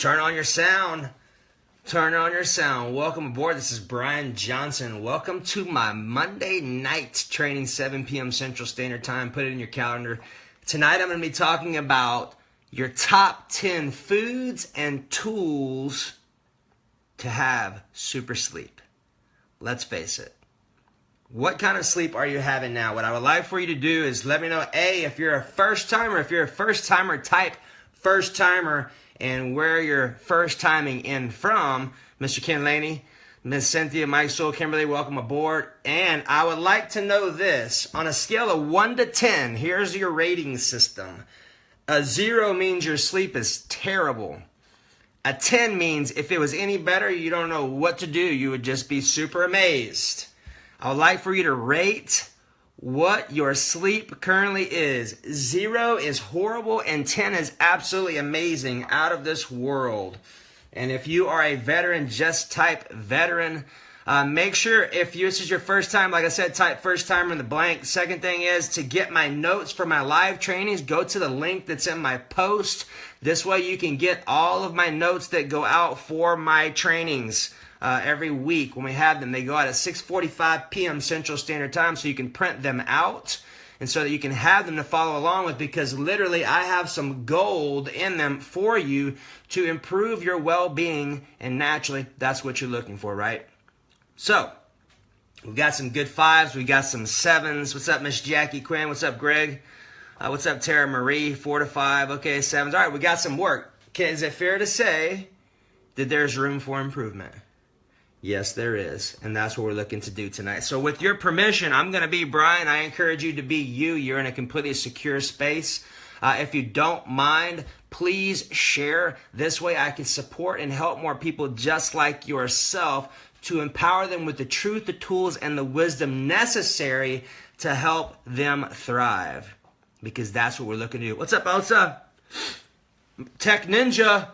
Turn on your sound. Turn on your sound. Welcome aboard. This is Brian Johnson. Welcome to my Monday night training, 7 p.m. Central Standard Time. Put it in your calendar. Tonight I'm going to be talking about your top 10 foods and tools to have super sleep. Let's face it. What kind of sleep are you having now? What I would like for you to do is let me know, A, if you're a first timer, if you're a first timer, type first timer and where you're first timing in from. Mr. Ken Laney, Ms. Cynthia, Mike Soul, Kimberly, welcome aboard. And I would like to know this. On a scale of 1 to 10, here's your rating system. A 0 means your sleep is terrible. A 10 means if it was any better, you don't know what to do. You would just be super amazed. I would like for you to rate what your sleep currently is. 0 is horrible and 10 is absolutely amazing, out of this world. And if you are a veteran, just type veteran. Make sure if this is your first time, like I said, type first timer in the blank. Second thing is to get my notes for my live trainings, go to the link that's in my post. This way you can get all of my notes that go out for my trainings. Every week when we have them. They go out at 6:45 p.m. Central Standard Time, so you can print them out and so that you can have them to follow along with, because literally I have some gold in them for you to improve your well-being, and naturally that's what you're looking for, right? So we've got some good 5s, we got some 7s. What's up, Miss Jackie Quinn? What's up, Greg? What's up, Tara Marie? 4 to 5. Okay, 7s. All right, we got some work. Okay, is it fair to say that there's room for improvement? Yes, there is, and that's what we're looking to do tonight. So with your permission, I'm going to be Brian. I encourage you to be you. You're in a completely secure space. If you don't mind, please share. This way I can support and help more people just like yourself to empower them with the truth, the tools, and the wisdom necessary to help them thrive, because that's what we're looking to do. What's up, Elsa? Tech Ninja.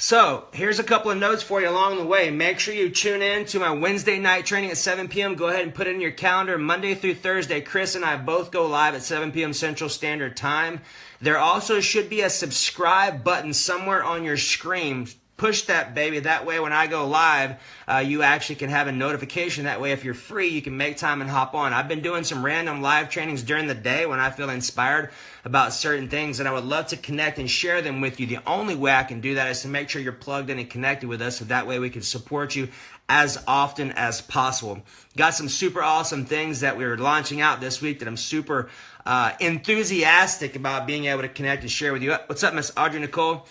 So, here's a couple of notes for you along the way. Make sure you tune in to my Wednesday night training at 7 p.m. Go ahead and put it in your calendar. Monday through Thursday, Chris and I both go live at 7 p.m. Central Standard Time. There also should be a subscribe button somewhere on your screen. Push that, baby. That way, when I go live, you actually can have a notification. That way, if you're free, you can make time and hop on. I've been doing some random live trainings during the day when I feel inspired about certain things, and I would love to connect and share them with you. The only way I can do that is to make sure you're plugged in and connected with us, so that way we can support you as often as possible. Got some super awesome things that we're launching out this week that I'm super enthusiastic about being able to connect and share with you. What's up, Miss Audrey Nicole?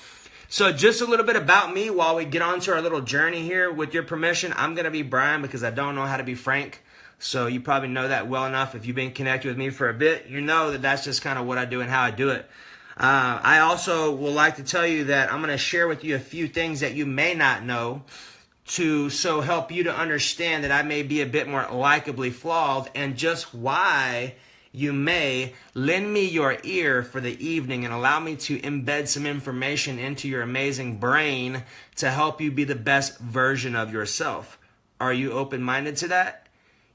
So just a little bit about me while we get on to our little journey here. With your permission, I'm going to be Brian because I don't know how to be Frank. So you probably know that well enough. If you've been connected with me for a bit, you know that that's just kind of what I do and how I do it. I also would like to tell you that I'm going to share with you a few things that you may not know to so help you to understand that I may be a bit more likably flawed, and just why you may lend me your ear for the evening and allow me to embed some information into your amazing brain to help you be the best version of yourself. Are you open-minded to that?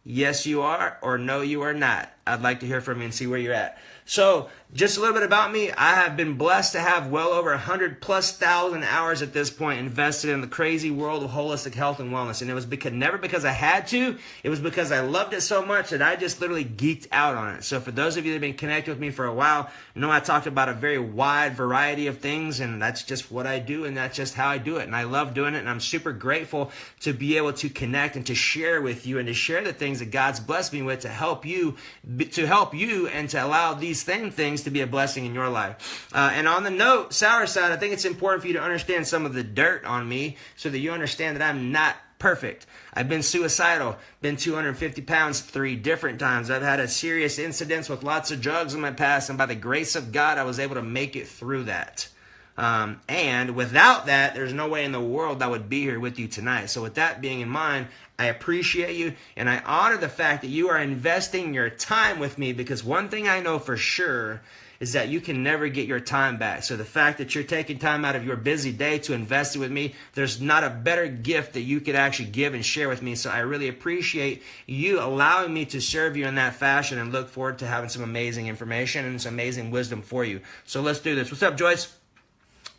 Yes, you are, or no, you are not. I'd like to hear from you and see where you're at. So, just a little bit about me. I have been blessed to have well over 100,000+ hours at this point invested in the crazy world of holistic health and wellness. And it was never because I had to. It was because I loved it so much that I just literally geeked out on it. So for those of you that have been connected with me for a while, you know I talked about a very wide variety of things, and that's just what I do, and that's just how I do it. And I love doing it, and I'm super grateful to be able to connect and to share with you and to share the things that God's blessed me with to help you and to allow these same things to be a blessing in your life. And on the sour side, I think it's important for you to understand some of the dirt on me so that you understand that I'm not perfect. I've been suicidal, been 250 pounds 3 different times. I've had a serious incidents with lots of drugs in my past, and by the grace of God, I was able to make it through that. And without that, there's no way in the world I would be here with you tonight. So with that being in mind, I appreciate you, and I honor the fact that you are investing your time with me, because one thing I know for sure is that you can never get your time back. So the fact that you're taking time out of your busy day to invest it with me, there's not a better gift that you could actually give and share with me. So I really appreciate you allowing me to serve you in that fashion, and look forward to having some amazing information and some amazing wisdom for you. So let's do this. What's up, Joyce?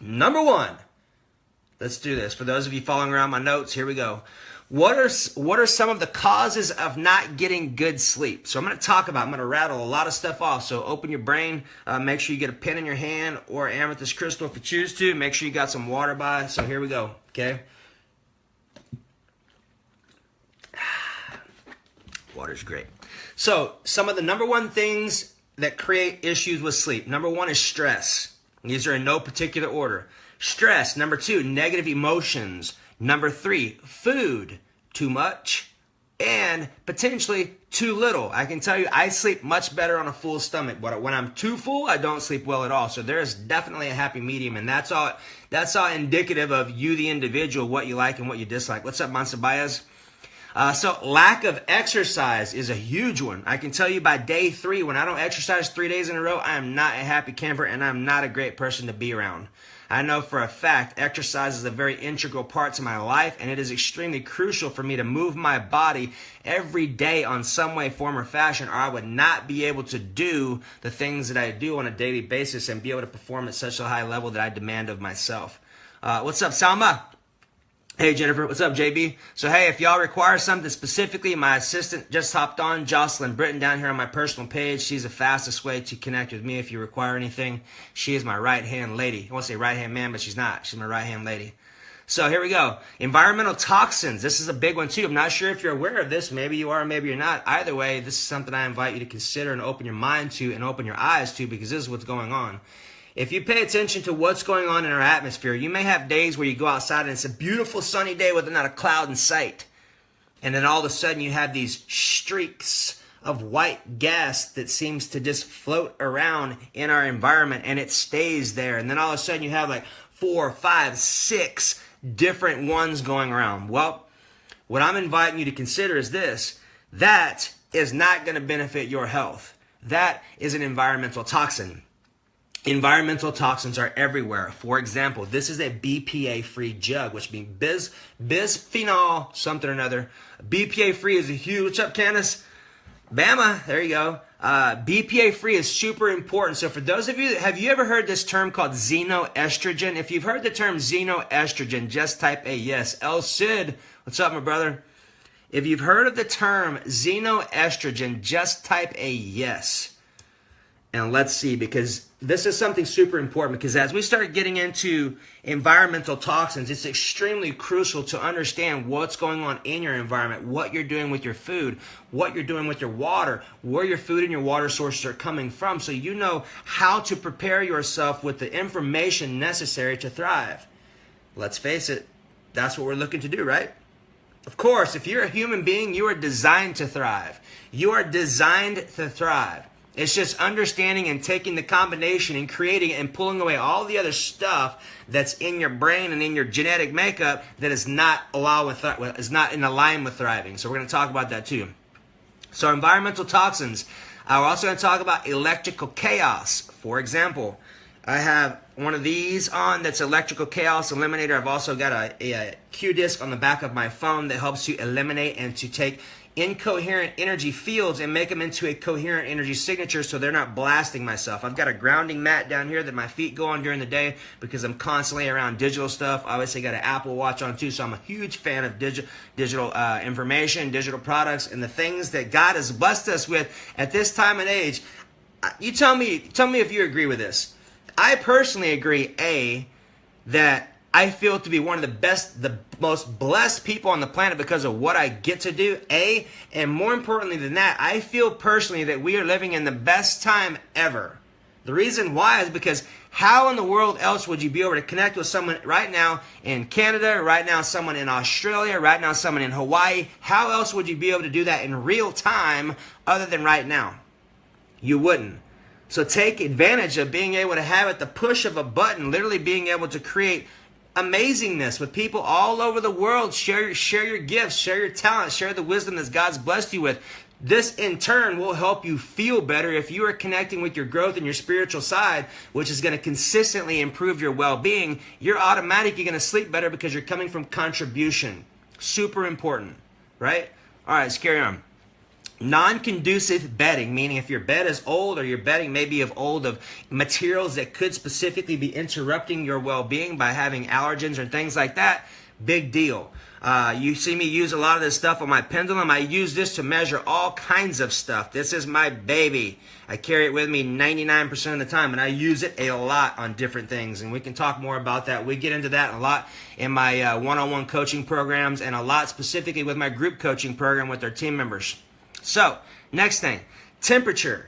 Number 1. Let's do this. For those of you following around my notes, here we go. What are some of the causes of not getting good sleep? So I'm going to rattle a lot of stuff off. So open your brain. Make sure you get a pen in your hand or amethyst crystal if you choose to. Make sure you got some water by. So here we go. Okay. Water's great. So some of the number one things that create issues with sleep. Number one is stress. These are in no particular order. Stress. Number two, negative emotions. Number three, food, too much, and potentially too little. I can tell you I sleep much better on a full stomach, but when I'm too full, I don't sleep well at all. So there is definitely a happy medium, and that's all indicative of you, the individual, what you like and what you dislike. What's up, Mansa Baez? So lack of exercise is a huge one. I can tell you by day 3, when I don't exercise 3 days in a row, I am not a happy camper and I'm not a great person to be around. I know for a fact exercise is a very integral part to my life, and it is extremely crucial for me to move my body every day on some way, form, or fashion, or I would not be able to do the things that I do on a daily basis and be able to perform at such a high level that I demand of myself. What's up, Salma? Hey, Jennifer. What's up, JB? So, hey, if y'all require something specifically, my assistant just hopped on, Jocelyn Britton, down here on my personal page. She's the fastest way to connect with me if you require anything. She is my right-hand lady. I won't say right-hand man, but she's not. She's my right-hand lady. So, here we go. Environmental toxins. This is a big one, too. I'm not sure if you're aware of this. Maybe you are, maybe you're not. Either way, this is something I invite you to consider and open your mind to and open your eyes to, because this is what's going on. If you pay attention to what's going on in our atmosphere, you may have days where you go outside and it's a beautiful sunny day with not a cloud in sight. And then all of a sudden you have these streaks of white gas that seems to just float around in our environment, and it stays there. And then all of a sudden you have like 4, 5, 6 different ones going around. Well, what I'm inviting you to consider is this. That is not going to benefit your health. That is an environmental toxin. Environmental toxins are everywhere. For example, this is a BPA-free jug, which means bisphenol something or another. BPA-free is a huge... What's up, Candace? Bama, there you go. BPA-free is super important. So for those of you, have you ever heard this term called xenoestrogen? If you've heard the term xenoestrogen, just type a yes. El Cid, what's up, my brother? If you've heard of the term xenoestrogen, just type a yes. And let's see, because this is something super important, because as we start getting into environmental toxins, it's extremely crucial to understand what's going on in your environment, what you're doing with your food, what you're doing with your water, where your food and your water sources are coming from, so you know how to prepare yourself with the information necessary to thrive. Let's face it, that's what we're looking to do, right? Of course, if you're a human being, you are designed to thrive. You are designed to thrive. It's just understanding and taking the combination and creating it and pulling away all the other stuff that's in your brain and in your genetic makeup that is not is not in alignment with thriving. So we're going to talk about that too. So environmental toxins. We're also going to talk about electrical chaos. For example, I have one of these on that's electrical chaos eliminator. I've also got a Q disc on the back of my phone that helps you eliminate and to take incoherent energy fields and make them into a coherent energy signature so they're not blasting myself. I've got a grounding mat down here that my feet go on during the day because I'm constantly around digital stuff. I obviously got an Apple Watch on too, so I'm a huge fan of digital information, digital products, and the things that God has blessed us with at this time and age. You tell me if you agree with this. I personally agree, that I feel to be one of the most blessed people on the planet because of what I get to do, and more importantly than that, I feel personally that we are living in the best time ever. The reason why is because how in the world else would you be able to connect with someone right now in Canada, right now someone in Australia, right now someone in Hawaii? How else would you be able to do that in real time other than right now? You wouldn't. So take advantage of being able to have at the push of a button, literally being able to create amazingness with people all over the world. Share your gifts, share your talents, share the wisdom that God's blessed you with. This in turn will help you feel better if you are connecting with your growth and your spiritual side, which is going to consistently improve your well-being. You're automatically going to sleep better because you're coming from contribution. Super important, right? All right, let's carry on. Non-conducive bedding, meaning if your bed is old or your bedding may be of materials that could specifically be interrupting your well-being by having allergens or things like that, big deal. You see me use a lot of this stuff on my pendulum. I use this to measure all kinds of stuff. This is my baby. I carry it with me 99% of the time, and I use it a lot on different things, and we can talk more about that. We get into that a lot in my one-on-one coaching programs and a lot specifically with my group coaching program with our team members. So, next thing, temperature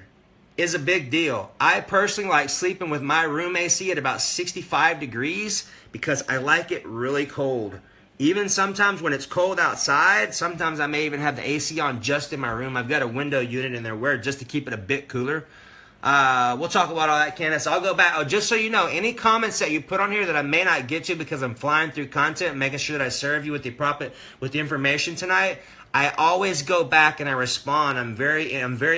is a big deal. I personally like sleeping with my room AC at about 65 degrees because I like it really cold. Even sometimes when it's cold outside, sometimes I may even have the AC on just in my room. I've got a window unit in there where just to keep it a bit cooler. We'll talk about all that, Candace. I'll go back. Oh, just so you know, any comments that you put on here that I may not get to because I'm flying through content and making sure that I serve you with the information tonight, I always go back and I respond. I'm very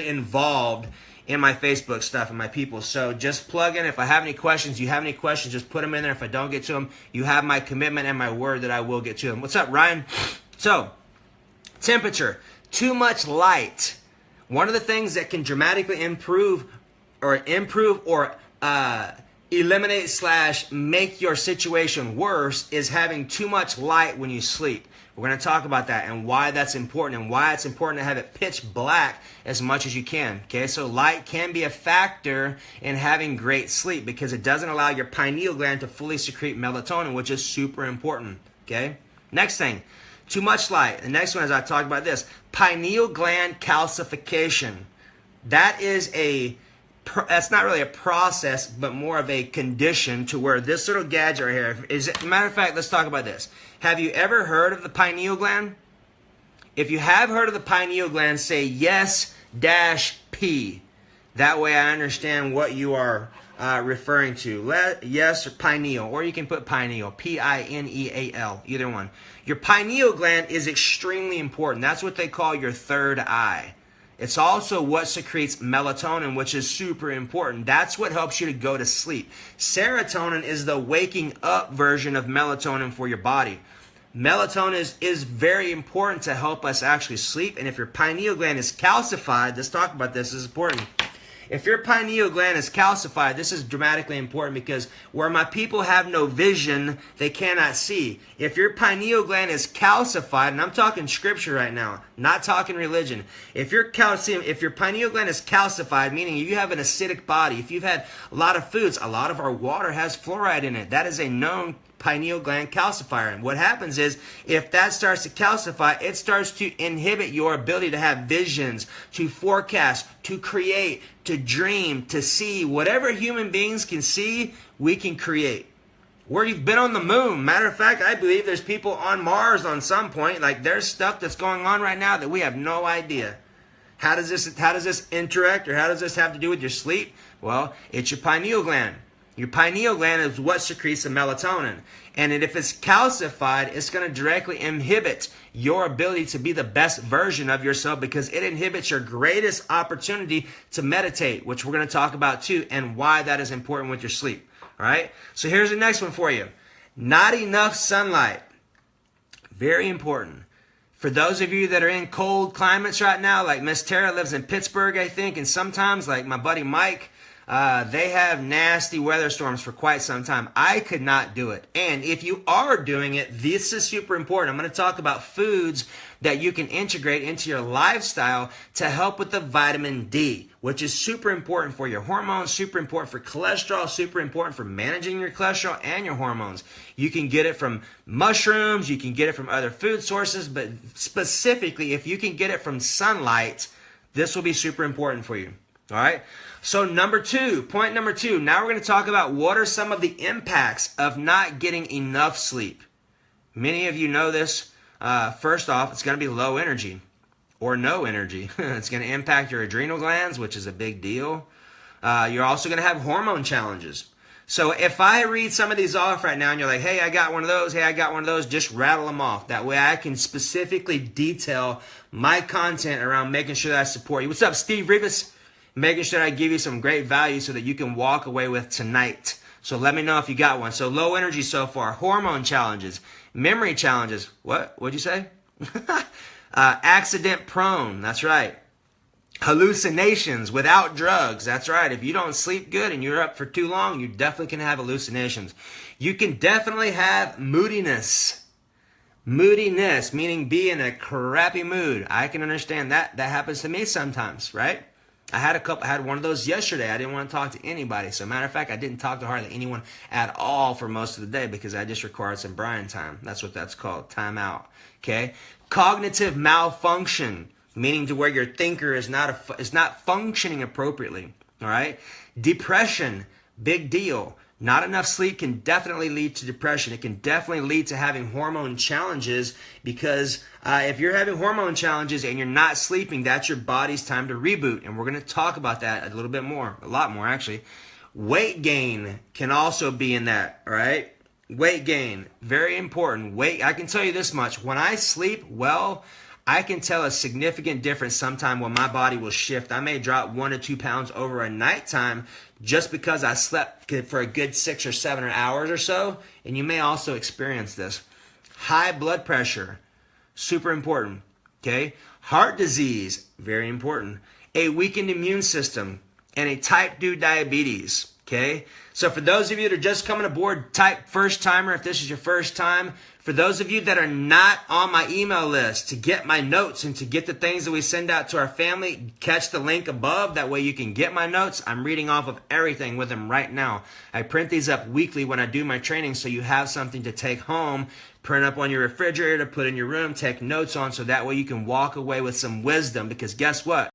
involved in my Facebook stuff and my people. So just plug in. If I have any questions, you have any questions, just put them in there. If I don't get to them, you have my commitment and my word that I will get to them. What's up, Ryan? So, temperature. Too much light. One of the things that can dramatically improve or eliminate / make your situation worse is having too much light when you sleep. We're going to talk about that and why that's important and why it's important to have it pitch black as much as you can. Okay, so light can be a factor in having great sleep because it doesn't allow your pineal gland to fully secrete melatonin, which is super important. Okay, next thing, too much light. The next one is I talked about this, pineal gland calcification. That is that's not really a process, but more of a condition to where this little gadget right here is. Matter of fact, let's talk about this. Have you ever heard of the pineal gland? If you have heard of the pineal gland, say yes-P. That way I understand what you are referring to. Yes or pineal, or you can put pineal, P-I-N-E-A-L, either one. Your pineal gland is extremely important. That's what they call your third eye. It's also what secretes melatonin, which is super important. That's what helps you to go to sleep. Serotonin is the waking up version of melatonin for your body. Melatonin is very important to help us actually sleep. And if your pineal gland is calcified, let's talk about this, this is important. If your pineal gland is calcified, this is dramatically important because where my people have no vision, they cannot see. If your pineal gland is calcified, and I'm talking scripture right now, not talking religion. If your pineal gland is calcified, meaning you have an acidic body, if you've had a lot of foods, a lot of our water has fluoride in it. That is a known pineal gland calcifier. And what happens is if that starts to calcify, it starts to inhibit your ability to have visions, to forecast, to create, to dream, to see. Whatever human beings can see, we can create. We've been on the moon. Matter of fact, I believe there's people on Mars on some point. Like there's stuff that's going on right now that we have no idea. How does this interact, or how does this have to do with your sleep? Well, it's your pineal gland. Your pineal gland is what secretes the melatonin. And if it's calcified, it's going to directly inhibit your ability to be the best version of yourself because it inhibits your greatest opportunity to meditate, which we're going to talk about too, and why that is important with your sleep. All right? So here's the next one for you. Not enough sunlight. Very important. For those of you that are in cold climates right now, like Miss Tara lives in Pittsburgh, I think, and sometimes, like my buddy Mike, they have nasty weather storms for quite some time. I could not do it. And if you are doing it, this is super important. I'm going to talk about foods that you can integrate into your lifestyle to help with the vitamin D, which is super important for your hormones, super important for cholesterol, super important for managing your cholesterol and your hormones. You can get it from mushrooms, you can get it from other food sources, but specifically if you can get it from sunlight, this will be super important for you. All right. So point number two, now we're going to talk about what are some of the impacts of not getting enough sleep. Many of you know this. First off, it's going to be low energy or no energy. It's going to impact your adrenal glands, which is a big deal. You're also going to have hormone challenges. So if I read some of these off right now and you're like, hey, I got one of those, hey, I got one of those, just rattle them off. That way I can specifically detail my content around making sure that I support you. What's up, Steve Rivas? Making sure I give you some great value so that you can walk away with tonight. So let me know if you got one. So low energy so far, hormone challenges, memory challenges. What'd you say? Accident prone. That's right. Hallucinations without drugs. That's right. If you don't sleep good and you're up for too long, you definitely can have hallucinations. You can definitely have moodiness. Moodiness, meaning be in a crappy mood. I can understand that. That happens to me sometimes, right? I had one of those yesterday. I didn't want to talk to anybody. So matter of fact, I didn't talk to hardly anyone at all for most of the day because I just required some Brian time. That's what that's called, time out. Okay? Cognitive malfunction, meaning to where your thinker is not functioning appropriately. All right? Depression, big deal. Not enough sleep can definitely lead to depression. It can definitely lead to having hormone challenges because if you're having hormone challenges and you're not sleeping, that's your body's time to reboot. And we're going to talk about that a little bit more, a lot more actually. Weight gain can also be in that, all right? Weight gain, very important. I can tell you this much. When I sleep well, I can tell a significant difference sometime when my body will shift. I may drop 1 to 2 pounds over a nighttime just because I slept for a good 6 or 7 hours or so. And you may also experience this. High blood pressure, super important. Okay? Heart disease, very important. A weakened immune system, and a type 2 diabetes. Okay? So for those of you that are just coming aboard, type first timer if this is your first time. For those of you that are not on my email list, to get my notes and to get the things that we send out to our family, catch the link above. That way you can get my notes. I'm reading off of everything with them right now. I print these up weekly when I do my training so you have something to take home, print up on your refrigerator, put in your room, take notes on so that way you can walk away with some wisdom because guess what?